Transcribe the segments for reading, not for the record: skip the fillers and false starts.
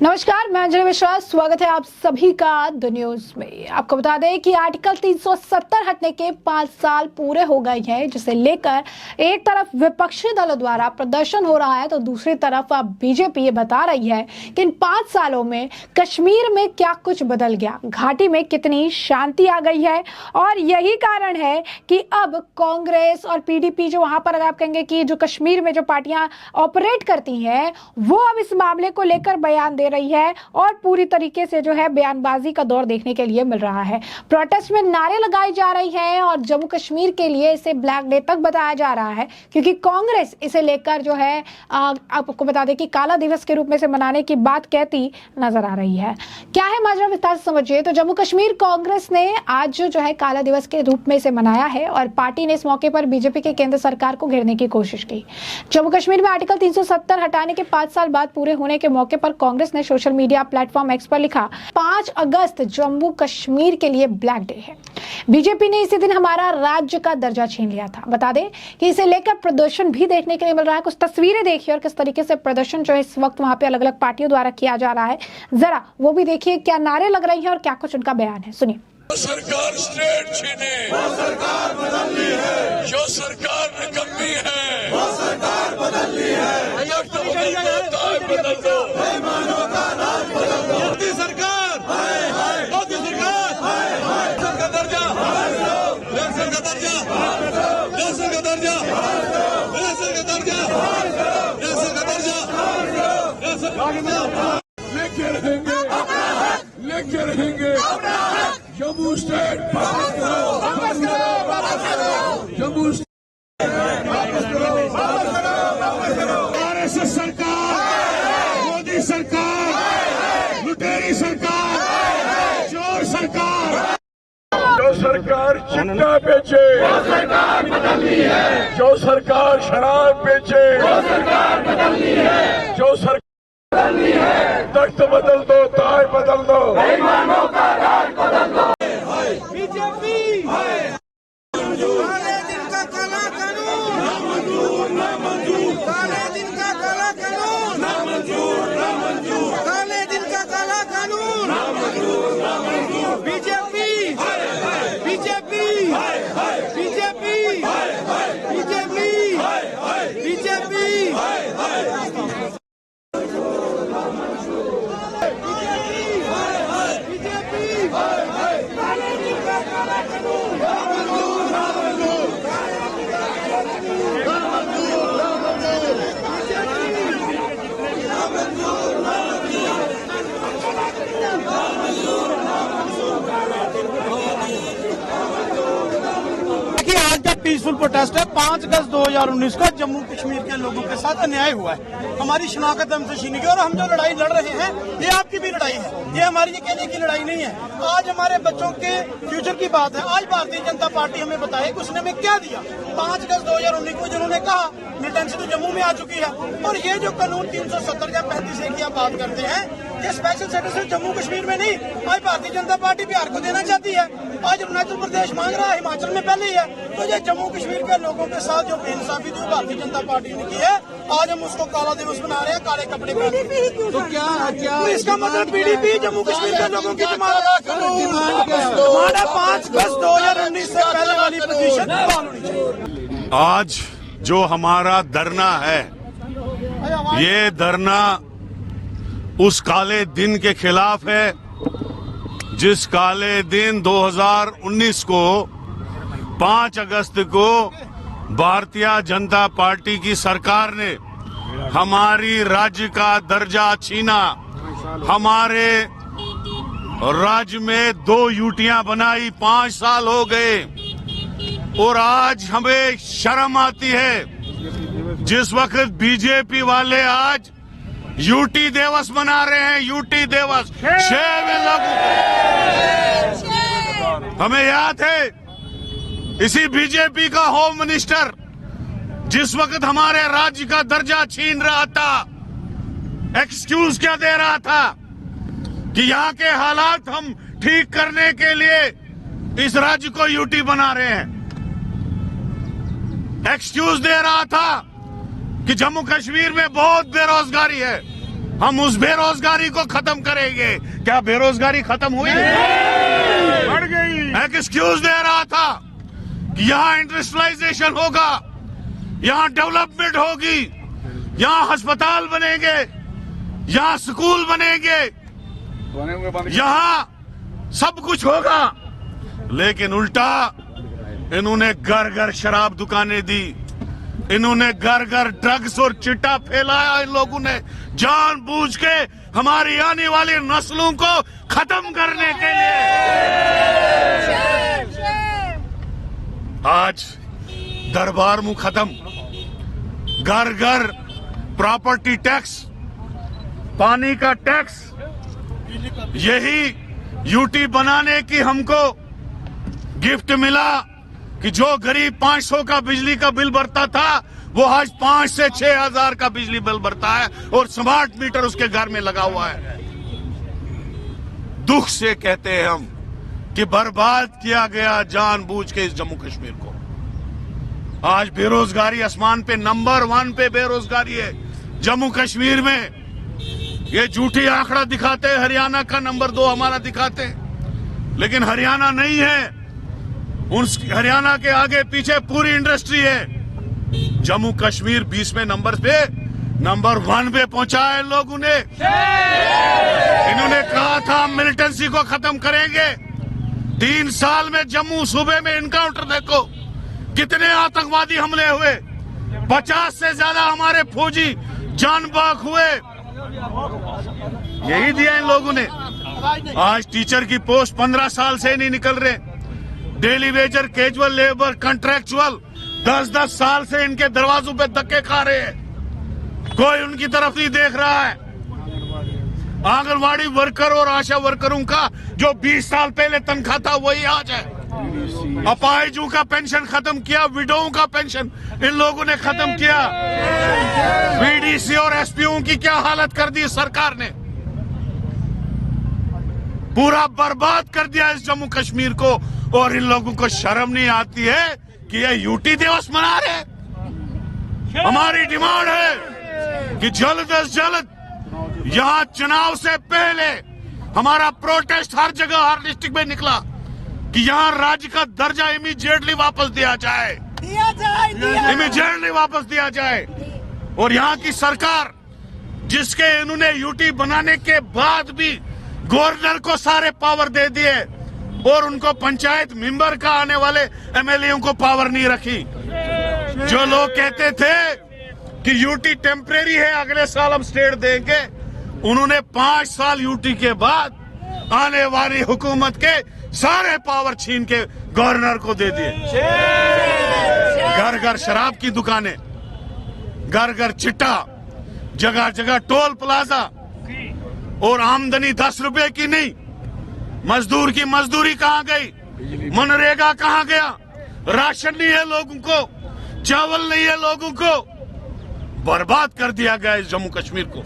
नमस्कार, मैं अंजलि मिश्रा। स्वागत है आप सभी का द न्यूज में। आपको बता दें कि आर्टिकल 370 हटने के 5 साल पूरे हो गए हैं, जिसे लेकर एक तरफ विपक्षी दलों द्वारा प्रदर्शन हो रहा है तो दूसरी तरफ अब बीजेपी ये बता रही है कि इन 5 सालों में कश्मीर में क्या कुछ बदल गया, घाटी में कितनी शांति आ गई है। और यही कारण है कि अब कांग्रेस और पीडीपी, जो वहां पर अगर आप कहेंगे कि जो कश्मीर में जो पार्टियां ऑपरेट करती हैं, वो अब इस मामले को लेकर बयान दे रही है और पूरी तरीके से जो है बयानबाजी का दौर देखने के लिए मिल रहा है। प्रोटेस्ट में नारे लगाए जा रही हैं और जम्मू कश्मीर के लिए इसे ब्लैक डे तक बताया जा रहा है, क्योंकि कांग्रेस इसे लेकर जो है आपको बता दें कि काला दिवस के रूप में से मनाने की बात कहती नजर आ रही है। क्या है माजरा, विस्तार से समझिए। तो जम्मू कश्मीर कांग्रेस ने आज जो है काला दिवस के रूप में इसे मनाया है और पार्टी ने इस मौके पर बीजेपी के केंद्र सरकार को घेरने की कोशिश की। जम्मू कश्मीर में आर्टिकल 370 हटाने के 5 साल बाद पूरे होने के मौके पर कांग्रेस ने सोशल मीडिया प्लेटफॉर्म एक्स पर लिखा, 5 अगस्त जम्मू कश्मीर के लिए ब्लैक डे है। बीजेपी ने इसी दिन हमारा राज्य का दर्जा छीन लिया था। बता दें कि इसे लेकर प्रदर्शन भी देखने के लिए मिल रहा है। कुछ तस्वीरें देखिए और किस तरीके से प्रदर्शन जो है इस वक्त वहां पे अलग अलग पार्टियों द्वारा किया जा रहा है, जरा वो भी देखिए। क्या नारे लग रही है और क्या कुछ उनका बयान है, सुनिए। सरकार स्टेट छीने, वो सरकार बदलनी है। जो सरकार निकम्मी है, वो सरकार बदलनी है। बदल दो, बेईमानों का राज बदल दो। मोदी सरकार, मोदी सरकार, का दर्जा, का दर्जा, का दर्जा, का दर्जा, लेके रहेंगे, लेके रहेंगे। जम्मू स्टेट वापस करो, वापस करो, वापस करो। जम्मू वापस करो, वापस करो, वापस करो। आरएसएस सरकार, मोदी सरकार, लुटेरी सरकार, चोर सरकार। जो सरकार चिट्टा बेचे, वो सरकार बदलनी है। जो सरकार शराब बेचे, वो सरकार बदलनी है। जो सरकार बदलनी है। तख्त बदल दो, ताज बदल दो, बेईमानों का राज बदल दो। बीजेपी काले दिन का काला कानून ना मंजूर, ना मंजूर। काले दिन का काला कानून ना मंजूर, ना मंजूर। काले दिन का काला कानून ना मंजूर, ना मंजूर। BJP BJP BJP BJP BJP आज का पीसफुल प्रोटेस्ट है। 5 अगस्त 2019 को जम्मू कश्मीर के लोगों के साथ अन्याय हुआ है। हमारी शनाख्त हमसे छीनी गई और हम जो लड़ाई लड़ रहे हैं ये आपकी भी लड़ाई है, ये हमारी अकेले की लड़ाई नहीं है। आज हमारे बच्चों के फ्यूचर की बात है। आज भारतीय जनता पार्टी हमें बताए कि उसने हमें क्या दिया। 5 अगस्त 2019 को जिन्होंने कहा मिलिटेंसी तो जम्मू में आ चुकी है, और ये जो कानून 370 या 35 की आप बात करते हैं, ये स्पेशल स्टेटस है जम्मू कश्मीर में नहीं। आज भारतीय जनता पार्टी बिहार को देना चाहती है, आज अरुणाचल प्रदेश मांग रहा है, हिमाचल में पहले ही है। तो ये जम्मू कश्मीर के लोगों के साथ जो बेइंसाफी जो भारतीय जनता पार्टी ने की है, आज हम उसको काला दिवस मना रहे हैं, काले कपड़े पहन। तो क्या इसका मतलब पीडीपी जम्मू कश्मीर के लोगों की डिमांड है 5 अगस्त 2019 से पहले वाली पोजीशन होनी चाहिए। आज जो हमारा धरना है, ये धरना उस काले दिन के खिलाफ है जिस काले दिन 2019 को 5 अगस्त को भारतीय जनता पार्टी की सरकार ने हमारी राज्य का दर्जा छीना, हमारे राज्य में 2 यूटियां बनाई। 5 साल हो गए और आज हमें शर्म आती है जिस वक्त बीजेपी वाले आज यूटी दिवस मना रहे हैं। यूटी दिवस 6 में लागू। हमें याद है इसी बीजेपी का होम मिनिस्टर जिस वक्त हमारे राज्य का दर्जा छीन रहा था, एक्सक्यूज क्या दे रहा था कि यहाँ के हालात हम ठीक करने के लिए इस राज्य को यूटी बना रहे हैं। एक्सक्यूज दे रहा था कि जम्मू कश्मीर में बहुत बेरोजगारी है, हम उस बेरोजगारी को खत्म करेंगे। क्या बेरोजगारी खत्म हुई? बढ़ गई। एक एक्सक्यूज दे रहा था कि यहाँ इंडस्ट्रियलाइजेशन होगा, यहाँ डेवलपमेंट होगी, यहाँ अस्पताल बनेंगे, यहाँ स्कूल बनेंगे, यहाँ सब कुछ होगा। लेकिन उल्टा इन्होंने घर घर शराब दुकानें दी, इन्होंने घर घर ड्रग्स और चिट्टा फैलाया। इन लोगों ने जानबूझ के हमारी आने वाली नस्लों को खत्म करने के लिए। आज दरबार मुंह खत्म, घर घर प्रॉपर्टी टैक्स, पानी का टैक्स, यही यूटी बनाने की हमको गिफ्ट मिला कि जो गरीब 500 का बिजली का बिल भरता था वो आज 5 से 6 हजार का बिजली बिल भरता है और स्मार्ट मीटर उसके घर में लगा हुआ है। दुख से कहते हैं हम कि बर्बाद किया गया जानबूझ के इस जम्मू कश्मीर को। आज बेरोजगारी आसमान पे नंबर 1 पे बेरोजगारी है जम्मू कश्मीर में। ये झूठी आंकड़ा दिखाते हैं, हरियाणा का नंबर 2 हमारा दिखाते हैं, लेकिन हरियाणा नहीं है। उस हरियाणा के आगे पीछे पूरी इंडस्ट्री है। जम्मू कश्मीर 20वें नंबर पे नंबर 1 पे पहुंचा है इन लोगों ने। इन्होंने कहा था मिलिटेंसी को खत्म करेंगे। 3 साल में जम्मू सूबे में इनकाउंटर देखो, कितने आतंकवादी हमले हुए, 50 से ज्यादा हमारे फौजी जान बाग हुए। यही दिया इन लोगों ने। आज टीचर की पोस्ट 15 साल से नहीं निकल रहे, daily Vaser, casual labour, contractual 10-10 साल से इनके दरवाजों पे धक्के खा रहे हैं। कोई उनकी तरफ नहीं देख रहा है। आंगनवाड़ी वर्कर और आशा वर्करों का जो 20 साल पहले तनख्वाह था वही आज है। अपाहिजों का पेंशन खत्म किया, विडोओं का पेंशन इन लोगों ने खत्म किया। बीडीसी और एसपीओ की क्या हालत कर दी सरकार ने। पूरा बर्बाद कर दिया इस जम्मू कश्मीर को। और इन लोगों को शर्म नहीं आती है कि ये यूटी दिवस मना रहे। हमारी डिमांड है कि जल्द से जल्द यहाँ चुनाव से पहले हमारा प्रोटेस्ट हर जगह, हर डिस्ट्रिक्ट में निकला कि यहाँ राज्य का दर्जा इमीडिएटली वापस दिया जाए, इमीडिएटली वापस दिया जाए। और यहाँ की सरकार जिसके इन्होंने यूटी बनाने के बाद भी गवर्नर को सारे पावर दे दिए और उनको पंचायत मेंबर का आने वाले एमएलए को पावर नहीं रखी। जो लोग कहते थे कि यूटी टेम्परेरी है, अगले साल हम स्टेट देंगे, उन्होंने 5 साल यूटी के बाद आने वाली हुकूमत के सारे पावर छीन के गवर्नर को दे दिए। घर घर शराब की दुकानें, घर घर चिट्टा, जगह जगह टोल प्लाजा, और आमदनी 10 रुपए की नहीं। मजदूर की मजदूरी कहां गई? मनरेगा कहां गया? राशन नहीं है लोगों को, चावल नहीं है लोगों को। बर्बाद कर दिया गया इस जम्मू कश्मीर को।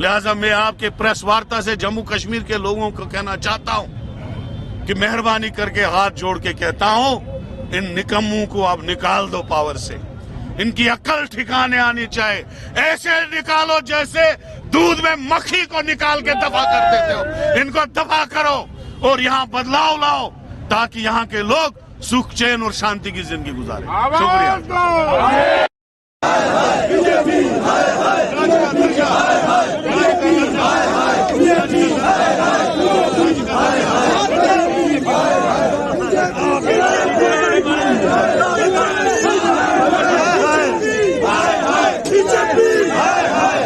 लिहाजा मैं आपके प्रेस वार्ता से जम्मू कश्मीर के लोगों को कहना चाहता हूं कि मेहरबानी करके हाथ जोड़ के कहता हूं, इन निकम्मों को आप निकाल दो पावर से। इनकी अक्ल ठिकाने आनी चाहिए। ऐसे निकालो जैसे दूध में मक्खी को निकाल के दफा कर देते हो। इनको दफा करो और यहाँ बदलाव लाओ ताकि यहाँ के लोग सुख, चैन और शांति की जिंदगी गुजारें। शुक्रिया।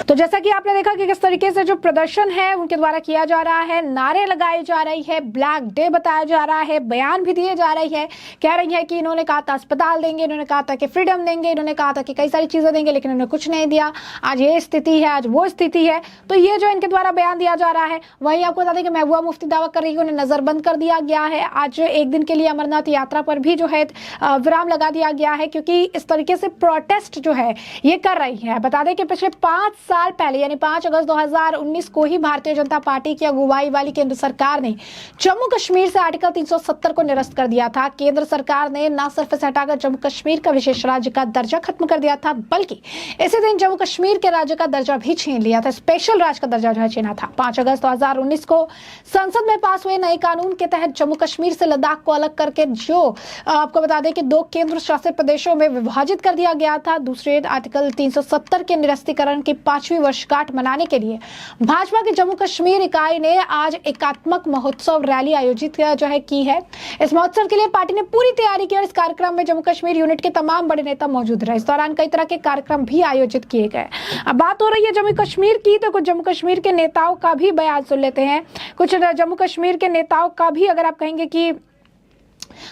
तो जैसा कि आपने देखा कि किस तरीके से जो प्रदर्शन है उनके द्वारा किया जा रहा है, नारे लगाए जा रही है, ब्लैक डे बताया जा रहा है, बयान भी दिए जा रही है। कह रही है कि इन्होंने कहा था अस्पताल देंगे, इन्होंने कहा था कि फ्रीडम देंगे, इन्होंने कहा था कि कई सारी चीजें देंगे, लेकिन इन्होंने कुछ नहीं दिया। आज ये स्थिति है, आज वो स्थिति है। तो ये जो इनके द्वारा बयान दिया जा रहा है, वहीं आपको बता दें कि महबूबा मुफ्ती दावा कर रही है उन्हें नजरबंद कर दिया गया है। आज एक दिन के लिए अमरनाथ यात्रा पर भी जो है विराम लगा दिया गया है, क्योंकि इस तरीके से प्रोटेस्ट जो है ये कर रही है। बता दें कि पिछले 5 साल पहले पहले यानी 5 अगस्त 2019 को ही भारतीय जनता पार्टी की अगुवाई वाली केंद्र सरकार ने जम्मू कश्मीर से आर्टिकल 370 को निरस्त कर दिया था। केंद्र सरकार ने न सिर्फ इसे हटाकर जम्मू कश्मीर का विशेष राज्य का दर्जा खत्म कर दिया था, बल्कि इसी दिन जम्मू कश्मीर के राज्य का दर्जा भी छीन लिया था। स्पेशल राज्य का दर्जा जो है छीना था। 5 अगस्त 2019 को संसद में पास हुए नए कानून के तहत जम्मू कश्मीर से लद्दाख को अलग करके जो आपको बता दें कि 2 केंद्र शासित प्रदेशों में विभाजित कर दिया गया था। दूसरे आर्टिकल 370 के निरस्तीकरण की 5वीं वर्षगांठ मनाने के लिए भाजपा की जम्मू कश्मीर इकाई ने आज एकात्मक महोत्सव रैली आयोजित जो है की है। इस महोत्सव के लिए पार्टी ने पूरी तैयारी की और इस कार्यक्रम में जम्मू कश्मीर यूनिट के तमाम बड़े नेता मौजूद रहे। इस दौरान कई तरह के कार्यक्रम भी आयोजित किए गए। अब बात हो रही है जम्मू कश्मीर की, तो कुछ जम्मू कश्मीर के नेताओं का भी बयान सुन लेते हैं। कुछ जम्मू कश्मीर के नेताओं का भी अगर आप कहेंगे कि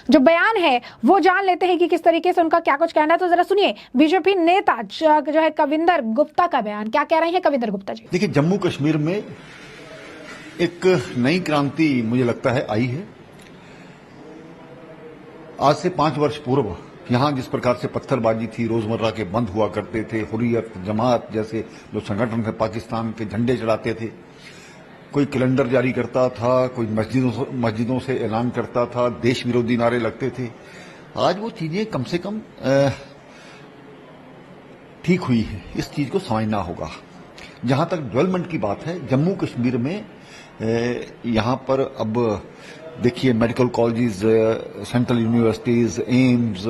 जो बयान है वो जान लेते हैं कि किस तरीके से उनका क्या कुछ कहना है, तो जरा सुनिए बीजेपी नेता जो है कविंदर गुप्ता का बयान। क्या कह रहे हैं कविंदर गुप्ता जी? देखिए, जम्मू कश्मीर में एक नई क्रांति मुझे लगता है आई है। आज से 5 वर्ष पूर्व यहां जिस प्रकार से पत्थरबाजी थी, रोजमर्रा के बंद हुआ करते थे, हुर्रियत जमात जैसे जो संगठन थे पाकिस्तान के झंडे चढ़ाते थे, कोई कैलेंडर जारी करता था, कोई मस्जिदों से ऐलान करता था, देश विरोधी नारे लगते थे। आज वो चीजें कम से कम ठीक हुई है। इस चीज को समझना होगा। जहां तक डेवलपमेंट की बात है, जम्मू कश्मीर में यहां पर अब देखिए medical colleges, central universities, AIIMS,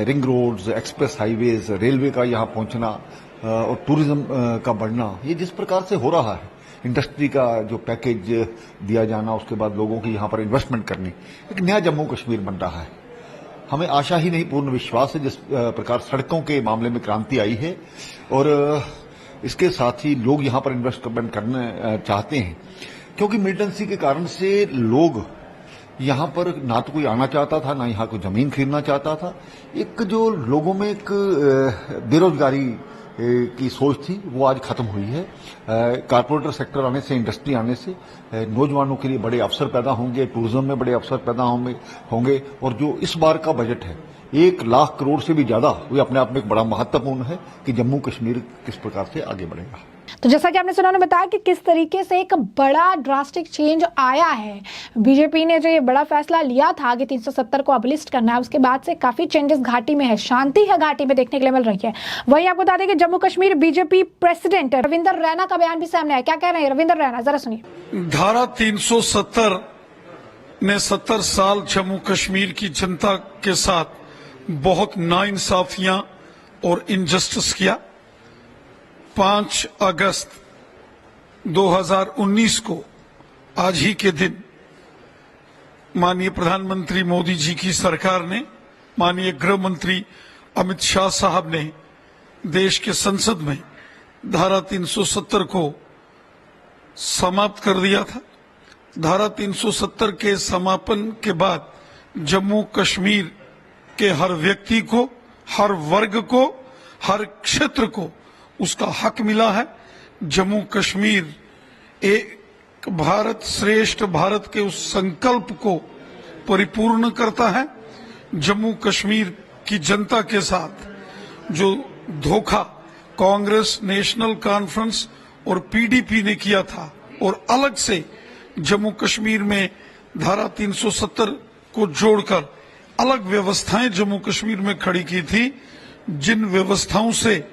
ring roads, express highways, railway का यहां पहुंचना और टूरिज्म का बढ़ना, ये जिस प्रकार से हो रहा है, इंडस्ट्री का जो पैकेज दिया जाना, उसके बाद लोगों की यहां पर इन्वेस्टमेंट करनी, एक नया जम्मू कश्मीर बन रहा है। हमें आशा ही नहीं पूर्ण विश्वास है जिस प्रकार सड़कों के मामले में क्रांति आई है और इसके साथ ही लोग यहां पर इन्वेस्टमेंट करना चाहते हैं, क्योंकि मिलिटेंसी के कारण से लोग यहां पर ना तो कोई आना चाहता था, ना यहां कोई जमीन खरीदना चाहता था। एक जो लोगों में एक बेरोजगारी की सोच थी वो आज खत्म हुई है। कारपोरेटर सेक्टर आने से, इंडस्ट्री आने से नौजवानों के लिए बड़े अवसर पैदा होंगे, टूरिज्म में बड़े अवसर पैदा होंगे और जो इस बार का बजट है 1 लाख करोड़ से भी ज्यादा, वो अपने आप में एक बड़ा महत्वपूर्ण है कि जम्मू कश्मीर किस प्रकार से आगे बढ़ेगा। तो जैसा कि आपने सुना, उन्होंने बताया कि किस तरीके से एक बड़ा ड्रास्टिक चेंज आया है। बीजेपी ने जो ये बड़ा फैसला लिया था कि 370 को अबलिस्ट करना है, उसके बाद से काफी चेंजेस घाटी में है, शांति है घाटी में देखने के लिए मिल रही है। वहीं आपको बता दें कि जम्मू कश्मीर बीजेपी प्रेसिडेंट रविंदर रैना का बयान भी सामने आया। क्या कह रहे हैं रविंदर रैना, जरा सुनिए। धारा 370 ने 70 साल जम्मू कश्मीर की जनता के साथ बहुत नाइंसाफियां और इनजस्टिस किया। 5 अगस्त 2019 को आज ही के दिन माननीय प्रधानमंत्री मोदी जी की सरकार ने, माननीय गृह मंत्री अमित शाह साहब ने देश के संसद में धारा 370 को समाप्त कर दिया था। धारा 370 के समापन के बाद जम्मू कश्मीर के हर व्यक्ति को, हर वर्ग को, हर क्षेत्र को उसका हक मिला है। जम्मू कश्मीर एक भारत श्रेष्ठ भारत के उस संकल्प को परिपूर्ण करता है। जम्मू कश्मीर की जनता के साथ जो धोखा कांग्रेस, नेशनल कॉन्फ्रेंस और पीडीपी ने किया था और अलग से जम्मू कश्मीर में धारा 370 को जोड़कर अलग व्यवस्थाएं जम्मू कश्मीर में खड़ी की थी, जिन व्यवस्थाओं से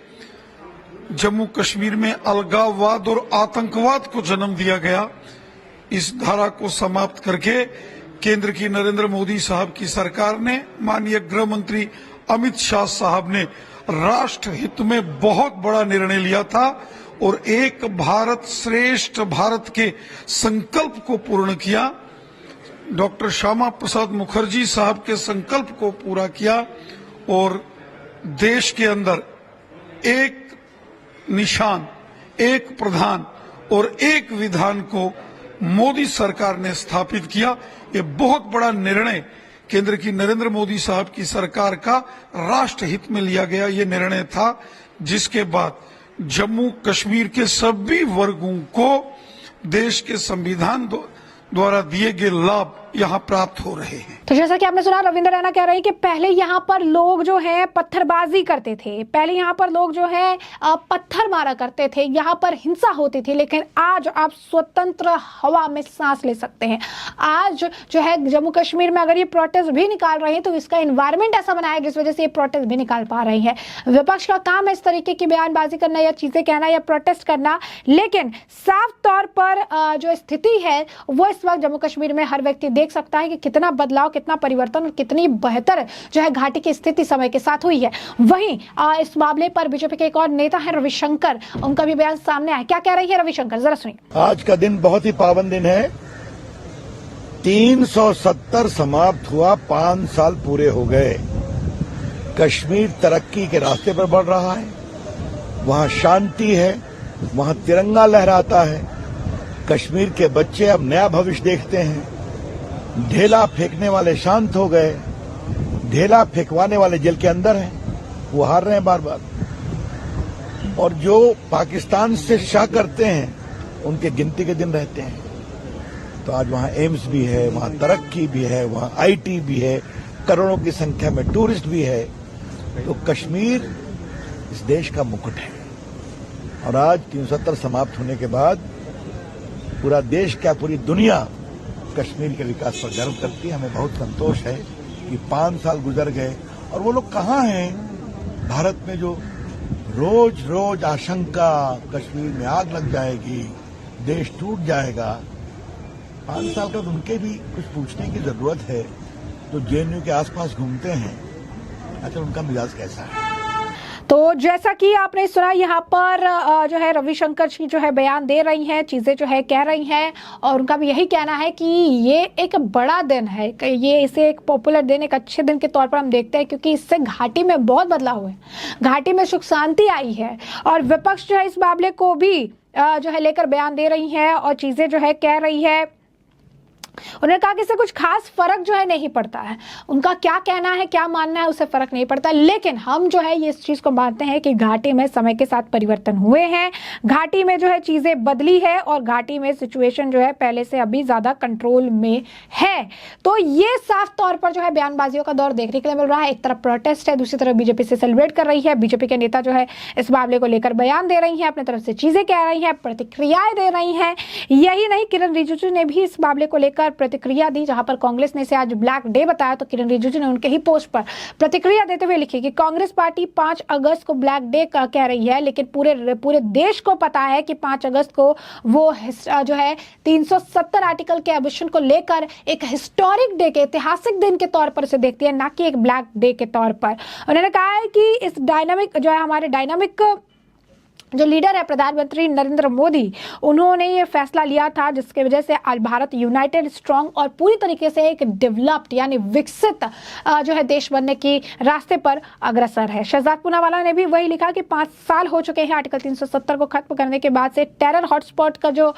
जम्मू कश्मीर में अलगाववाद और आतंकवाद को जन्म दिया गया, इस धारा को समाप्त करके केंद्र की नरेंद्र मोदी साहब की सरकार ने, माननीय गृह मंत्री अमित शाह साहब ने राष्ट्र हित में बहुत बड़ा निर्णय लिया था और एक भारत श्रेष्ठ भारत के संकल्प को पूर्ण किया। डॉक्टर श्यामा प्रसाद मुखर्जी साहब के संकल्प को पूरा किया और देश के अंदर एक निशान, एक प्रधान और एक विधान को मोदी सरकार ने स्थापित किया। ये बहुत बड़ा निर्णय केंद्र की नरेंद्र मोदी साहब की सरकार का राष्ट्र हित में लिया गया ये निर्णय था, जिसके बाद जम्मू कश्मीर के सभी वर्गों को देश के संविधान द्वारा दिए गए लाभ यहाँ प्राप्त हो रहे हैं। तो जैसा कि आपने सुना, रविंद्र रैना कह रहे हैं कि पहले यहाँ पर लोग जो है पत्थरबाजी करते थे, पहले यहाँ पर लोग जो है पत्थर मारा करते थे, यहाँ पर हिंसा होती थी, लेकिन आज आप स्वतंत्र हवा में सांस ले सकते हैं। आज जो है जम्मू कश्मीर में अगर ये प्रोटेस्ट भी निकाल रहे हैं तो इसका एनवायरनमेंट ऐसा बना है जिस वजह से ये प्रोटेस्ट भी निकाल पा रहे हैं। विपक्ष का काम है इस तरीके की बयानबाजी करना या चीजें कहना या प्रोटेस्ट करना, लेकिन साफ तौर पर जो स्थिति है वो इस वक्त जम्मू कश्मीर में हर व्यक्ति देख सकता है कि कितना बदलाव, कितना परिवर्तन और कितनी बेहतर जो है घाटी की स्थिति समय के साथ हुई है। वहीं इस मामले पर बीजेपी के एक और नेता है रविशंकर, उनका भी बयान सामने आया। क्या कह रही है रविशंकर, जरा सुनिए। आज का दिन बहुत ही पावन दिन है। 370 समाप्त हुआ, 5 साल पूरे हो गए। कश्मीर तरक्की के रास्ते पर बढ़ रहा है, वहां शांति है, वहां तिरंगा लहराता है। कश्मीर के बच्चे अब नया भविष्य देखते हैं। ढेला फेंकने वाले शांत हो गए, ढेला फेंकवाने वाले जेल के अंदर हैं, वो हार रहे हैं बार बार। और जो पाकिस्तान से शाह करते हैं उनके गिनती के दिन रहते हैं। तो आज वहां एम्स भी है, वहां तरक्की भी है, वहां आईटी भी है, करोड़ों की संख्या में टूरिस्ट भी है। तो कश्मीर इस देश का मुकुट है। और आज 370 समाप्त होने के बाद पूरा देश क्या पूरी दुनिया कश्मीर के विकास पर गर्व करती है। हमें बहुत संतोष है कि 5 साल गुजर गए और वो लोग कहाँ हैं भारत में जो रोज रोज आशंका कश्मीर में आग लग जाएगी, देश टूट जाएगा। 5 साल का तो उनके भी कुछ पूछने की जरूरत है। जो जेएनयू के आसपास घूमते हैं, अच्छा उनका मिजाज कैसा है? तो जैसा कि आपने सुना, यहाँ पर जो है रविशंकर जी जो है बयान दे रही हैं, चीज़ें जो है कह रही हैं, और उनका भी यही कहना है कि ये एक बड़ा दिन है, ये इसे एक पॉपुलर दिन, एक अच्छे दिन के तौर पर हम देखते हैं, क्योंकि इससे घाटी में बहुत बदलाव हुए, घाटी में सुख शांति आई है। और विपक्ष जो है इस मामले को भी जो है लेकर बयान दे रही है और चीज़ें जो है कह रही है। उन्होंने कहा कि इससे कुछ खास फर्क जो है नहीं पड़ता है, उनका क्या कहना है, क्या मानना है, उससे फर्क नहीं पड़ता, लेकिन हम जो है ये इस चीज को मानते हैं कि घाटी में समय के साथ परिवर्तन हुए हैं, घाटी में जो है चीजें बदली है और घाटी में सिचुएशन जो है पहले से अभी ज्यादा कंट्रोल में है। तो ये साफ तौर पर जो है बयानबाजियों का दौर देखने के लिए मिल रहा है। एक तरफ प्रोटेस्ट है, दूसरी तरफ बीजेपी से सेलिब्रेट कर रही है, बीजेपी के नेता जो है इस मामले को लेकर बयान दे रही है, अपनी तरफ से चीजें कह रही है, प्रतिक्रियाएं दे रही है। यही नहीं, किरण रिजिजू ने भी इस मामले को लेकर प्रतिक्रिया दी। जहां पर कांग्रेस ने इसे आज ब्लैक डे बताया, तो किरण रिजिजू ने उनके ही पोस्ट पर प्रतिक्रिया देते हुए लिखी कि कांग्रेस पार्टी 5 अगस्त को ब्लैक डे का कह रही है, लेकिन पूरे देश को पता है कि 5 अगस्त को वो जो है 370 आर्टिकल के एबॉलिशन को लेकर एक हिस्टोरिक डे के, ऐतिहासिक दिन के तौर पर इसे देखती है, ना कि एक ब्लैक डे के तौर पर। उन्होंने कहा है कि इस डायनामिक जो है, हमारे डायनामिक जो लीडर है प्रधानमंत्री नरेंद्र मोदी, उन्होंने ये फैसला लिया था जिसकी वजह से आज भारत यूनाइटेड, स्ट्रांग और पूरी तरीके से एक डेवलप्ड यानी विकसित जो है देश बनने की रास्ते पर अग्रसर है। शहजाद पूनावाला ने भी वही लिखा कि 5 साल हो चुके हैं आर्टिकल 370 को खत्म करने के बाद से। टेरर हॉटस्पॉट का जो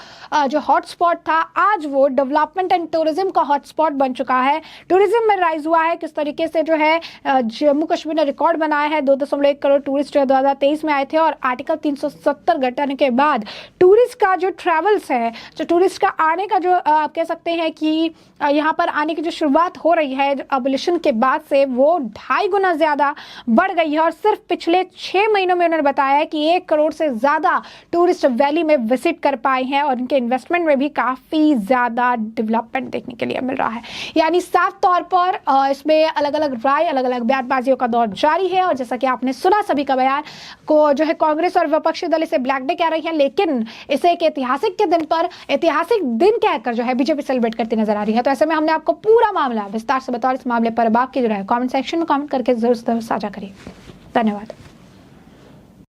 हॉटस्पॉट था, आज वो डेवलपमेंट एंड टूरिज्म का हॉटस्पॉट बन चुका है। टूरिज्म में राइज हुआ है, किस तरीके से जो है जम्मू कश्मीर ने रिकॉर्ड बनाया है। 2.1 करोड़ टूरिस्ट 2023 में आए थे और आर्टिकल 370 घटाने के बाद टूरिस्ट का जो ट्रैवल्स है, जो टूरिस्ट का आने का जो आप कह सकते हैं कि यहाँ पर आने की जो शुरुआत हो रही है एबॉलिशन के बाद से, वो 2.5 गुना ज्यादा बढ़ गई है। और सिर्फ पिछले 6 महीनों में उन्होंने बताया है कि 1 करोड़ से ज्यादा टूरिस्ट वैली में विजिट कर पाए हैं और उनके इन्वेस्टमेंट में भी काफी ज्यादा डेवलपमेंट देखने के लिए मिल रहा है। यानी साफ तौर पर इसमें अलग अलग राय, अलग अलग बयानबाजियों का दौर जारी है। और जैसा कि आपने सुना सभी का बयान को जो है कांग्रेस और विपक्षी दल इसे ब्लैक डे कह रही है, लेकिन इसे एक ऐतिहासिक के दिन पर ऐतिहासिक दिन कहकर जो है बीजेपी सेलिब्रेट करती नजर आ रही है। तो ऐसे में हमने आपको पूरा मामला विस्तार से बताया। इस मामले पर बाकी जो है कमेंट सेक्शन में कमेंट करके जरूर साझा करिए। धन्यवाद।